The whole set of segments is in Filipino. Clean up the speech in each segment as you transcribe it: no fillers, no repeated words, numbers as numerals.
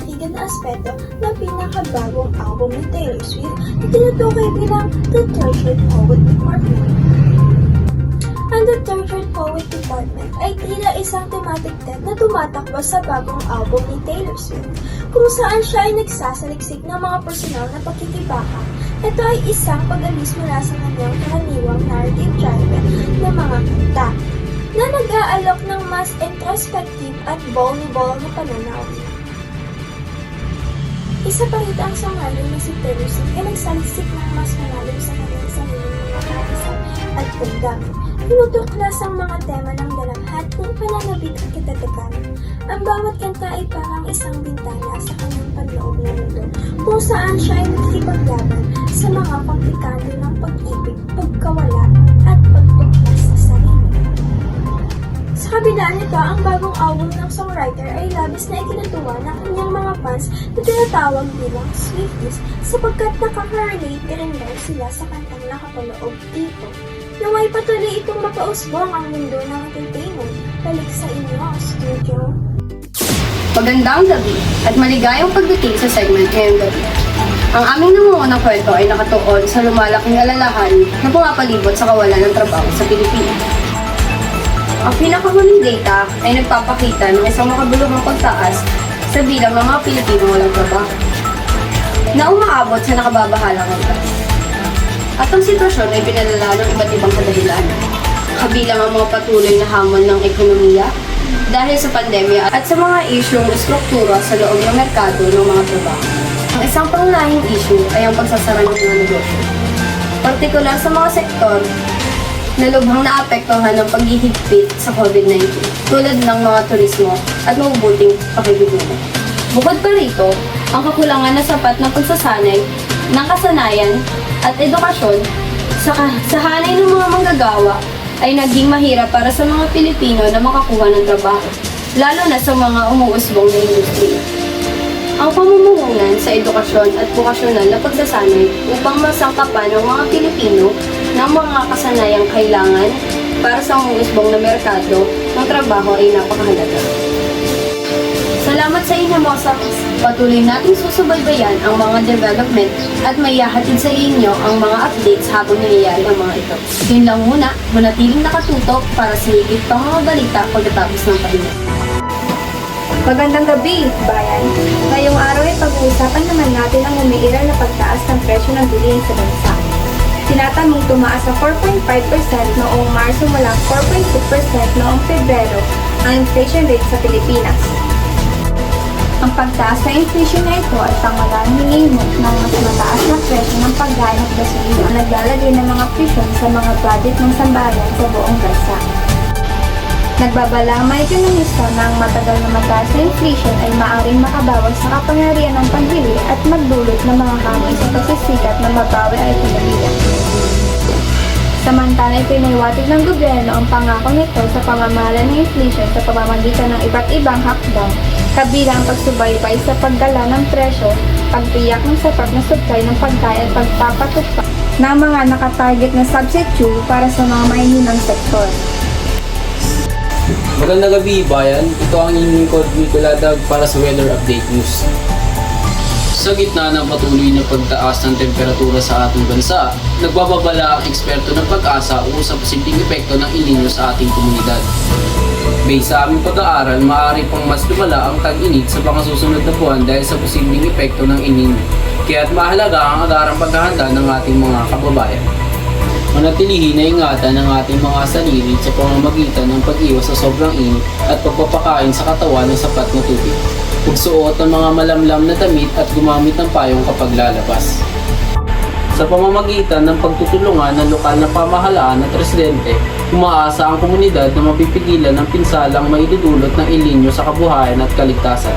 maimbestigan na aspeto ng pinakabagong album ni Taylor Swift na tinutukoy bilang The Tortured Poet Department. Ang The Tortured Poet Department ay tila isang thematic thread na tumatakbo sa bagong album ni Taylor Swift, kung saan siya ay nagsasaliksik ng mga personal na pagkikibaka. Ito ay isang pag-alis mula sa kanyang karaniwang narrative genre ng mga kanta, na nag-aalok ng mas introspective at vulnerable na pananaw. Isa pa rito ang songwriter na si Taylor Swift ay nagsalisik ng mas malalim sa kanyang sariling mga kaisang at damdamin. Tinutuklas ang mga tema ng dalamhati, pananabik at katatagan. Ang bawat kanta ay parang isang bintana sa kanyang panloob na mundo, kung saan siya ay nagsipaglaban sa mga komplikado ng pag-ibig, pagkawala, at pagtuklas sa sarili. Sa kabila nito, ang bagong album ng songwriter ay labis na ikinatuwa ng kanyang mga fans na tinatawag bilang Swifties sapagkat nakaka-relate rin daw sila sa kantang nakapaloob dito. Naway patuloy itong mapausbong ang mundo ng entertainment. Balik sa inyo, studio. Magandang gabi at maligayang pagdating sa segment ngayong gabi. Ang aming nangungunang kwento ay nakatuon sa lumalaking alalahanin na pumapalibot sa kawalan ng trabaho sa Pilipinas. Ang pinakahuling data ay nagpapakita ng isang makabuluhang pagtaas sa bilang ng mga Pilipino walang trabaho na umaabot sa nakababahalang hanggan. At ang sitwasyon ay pinalala ng iba't ibang kadahilanan, kabilang ang mga patuloy na hamon ng ekonomiya dahil sa pandemya at sa mga isyong struktura sa loob ng merkado ng mga trabaho. Ang isang pangunahing issue ay ang pagsasara ng mga negosyo, partikular sa mga sektor na lubhang naapektuhan ng paghihigpit sa COVID-19, tulad ng mga turismo at mabubuting pakikitungo. Bukod pa rito, ang kakulangan na sapat na pagsasanay ng kasanayan at edukasyon sa hanay ng mga manggagawa ay naging mahirap para sa mga Pilipino na makakuha ng trabaho, lalo na sa mga umuusbong na industriya. Ang pamumuhunan sa edukasyon at vokasyonal na pagsasanay upang masangkapan ng mga Pilipino ng mga kasanayang kailangan para sa umuusbong na merkado ng trabaho ay napakahalaga. Salamat sa inyo mga samis. Patuloy nating susubaybayan ang mga development at maihahatid sa inyo ang mga updates habang nangyayari ang mga ito. Yun lang muna, manatiling nakatutok para sa higit pang mga balita pagkatapos ng pahinga. Magandang gabi, bayan! Ngayong araw ay pag-uusapan naman natin ang umiiral na pagtaas ng presyo ng bilihin sa bansa. Tinatamang tumaas sa 4.5% noong Marso mula 4.2% noong Pebrero ang inflation rate sa Pilipinas. Ang pagtaas ng inflation na ito ay pangalang hinihimok ng mas mataas na presyo ng pagkain at gasolina na naglalagay ng mga presyon sa mga budget ng sambahayan sa buong bansa. Nagbabala ang mga ekonomista na ang matagal na mataas na inflation ay maaaring makabawas sa kapangyarihan ng pagbili at magdulot ng mga hamon sa pagsisikap na mabawi ang ekonomiya. Samantala, ipinaiwatig ng gobyerno ang pangako nito sa pamamahala ng inflation sa pamamagitan ng iba't ibang hakbang, kabilang ang pagsubaybay sa paggala ng presyo, pagtiyak ng sapat na supply ng pagkain at pagpapatupad ng mga nakatarget na substitute para sa mga mahihinang sektor. Magandang gabi, bayan. Ito ang inyong code Mikuladag para sa Weather Update News. Sa gitna ng patuloy na pagtaas ng temperatura sa ating bansa, nagbababala ang eksperto ng pag-asa ukol sa posibleng epekto ng El Niño sa ating komunidad. Based sa aming pag-aaral, maaari pang mas lumala ang tag-init sa mga susunod na buwan dahil sa posibleng epekto ng El Niño. Kaya't mahalaga ang agarang paghahanda ng ating mga kababayan. Manatilihin na ingatan ng ating mga sarili sa pamamagitan ng pag-iwas sa sobrang init at pagpapakain sa katawan ng sapat na tubig. Pagsuot ng mga malamlam na damit at gumamit ng payong kapag lalabas. Sa pamamagitan ng pagtutulungan ng lokal na pamahalaan at residente, umaasa ang komunidad na mapipigilan ng pinsalang maidudulot ng El Niño sa kabuhayan at kaligtasan.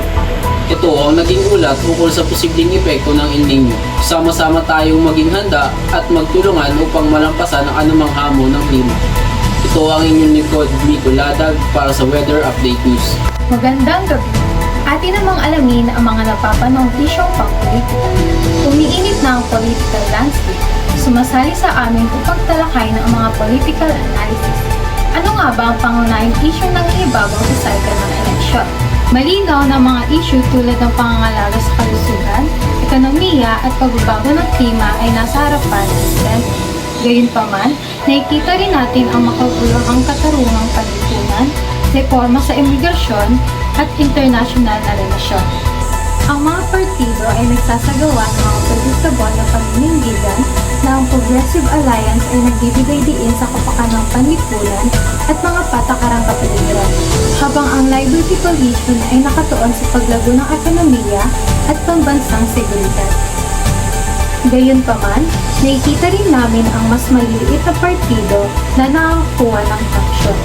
Ito ang naging ulat ukol sa posibleng epekto ng El Niño. Sama-sama tayong maging handa at magtulungan upang malampasan ang anumang hamon ng klima. Ito ang inyong likod, Miko Ladag, para sa Weather Update News. Magandang gabi! Atin namang alamin ang mga napapanong-isyong pang-politika. Umiinit na ang political landscape. Sumasali sa amin upang talakay ng mga political analysis. Ano nga ba ang pangunahing issue ng ibabaw sa cycle ng eleksyon? Malinaw na mga issue tulad ng pangangalaga sa kalusugan, ekonomiya at pagbabago ng klima ay nasa harapan ng STEM. Gayunpaman, nakikita rin natin ang makabuluhang katarungang panlipunan, reforma sa imigrasyon at internasyonal na relasyon. Ang mga partido ay nagsasagawa ng mga predictable na paninindigan na ang Progressive Alliance ay nagbibigay diin sa kapakanang panlipunan at mga patakarang kapaligiran, habang ang Liberty Coalition ay nakatuon sa paglago ng ekonomiya at pambansang seguridad. Gayunpaman, nakikita rin namin ang mas maliliit na partido na nakakuha ng traksyon,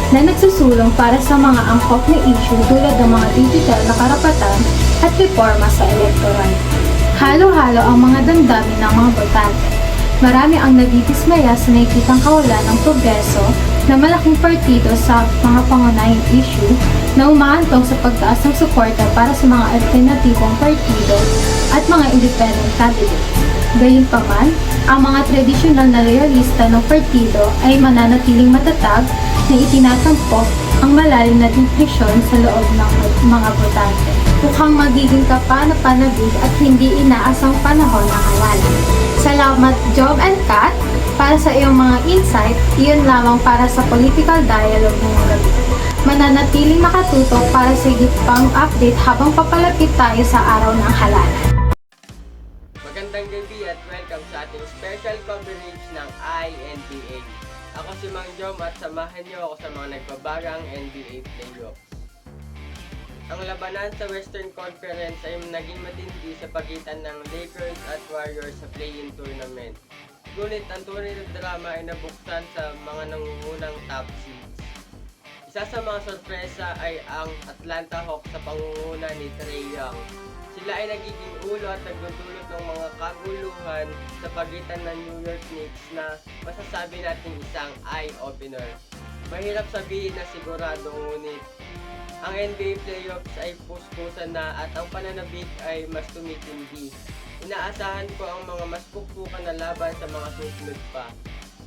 na nagsusulong para sa mga angkop na issue tulad ng mga digital na karapatan at reforma sa electoral. Halo-halo ang mga damdamin ng mga botante. Marami ang nadidismaya sa nakikitang kawalan ng progreso na malaking partido sa mga pangunahing issue na umaantong sa pagtaas ng suporta para sa mga alternatibong partido at mga independent candidates. Gayunpaman, ang mga tradisyonal na loyalista ng partido ay mananatiling matatag na itinatampok ang malalim na depresyon sa loob ng mga botante. Mukhang magiging kapanapanabig at hindi inaasang panahon ng halal. Salamat Job and Kat para sa iyong mga insight. Iyon lamang para sa political dialogue ngayong gabi. Mananatiling nakatutok para sa higit pang update habang papalapit tayo sa araw ng halal. Magandang gabi at welcome sa ating special coverage ng INBA. Ako si Mang Jom at samahan niyo ako sa mga nagbabagang NBA playoffs. Ang labanan sa Western Conference ay naging matindi sa pagitan ng Lakers at Warriors sa play-in tournament. Ngunit ang tunay na drama ay nabuksan sa mga nangungunang top seeds. Isa sa mga sorpresa ay ang Atlanta Hawks sa pangunguna ni Trae Young. Sila ay nagiging ulo at nagdudulot ng mga kaguluhan sa pagitan ng New York Knicks na masasabi nating isang eye-opener. Mahirap sabihin na sigurado, ngunit ang NBA playoffs ay puspusan na at ang pananabik ay mas tumitindi. Inaasahan ko ang mga mas pukpukan na laban sa mga susunod pa.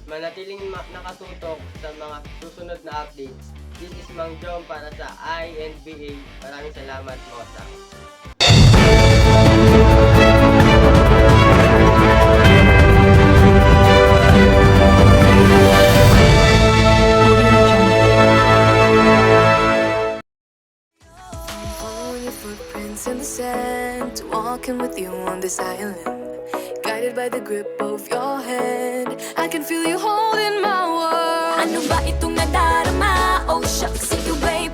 Manatiling nakatutok sa mga susunod na updates. This is Mang Jom para sa INBA. Maraming salamat, Mosa. Following your footprints in the sand, walking with you on this island, guided by the grip of your hand. I can feel you holding my world. Ano ba itong nadarama? Oh shucks, if you baby